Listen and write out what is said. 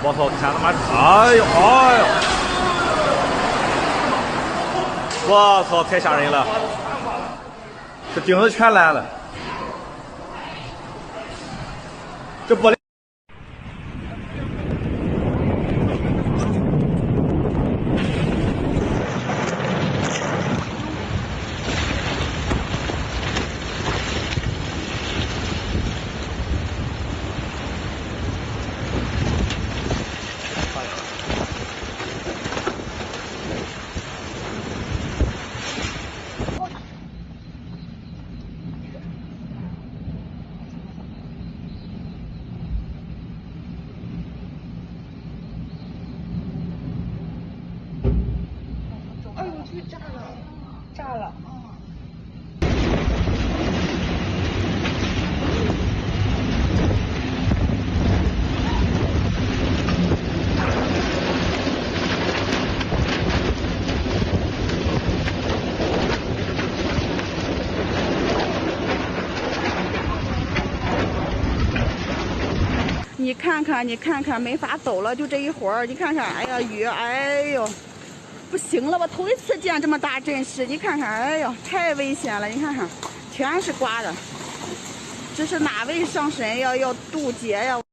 我操！看他妈！哎呦哎呦！我操！太吓人了！这钉子全烂了。这玻璃。哎呦我去，炸了，炸了！你看看，没法走了，就这一会儿，你看看，哎呀雨，哎呦，不行了，我头一次见这么大阵势，你看看，哎呦，太危险了，你看看，全是刮的，这是哪位上神要渡劫呀？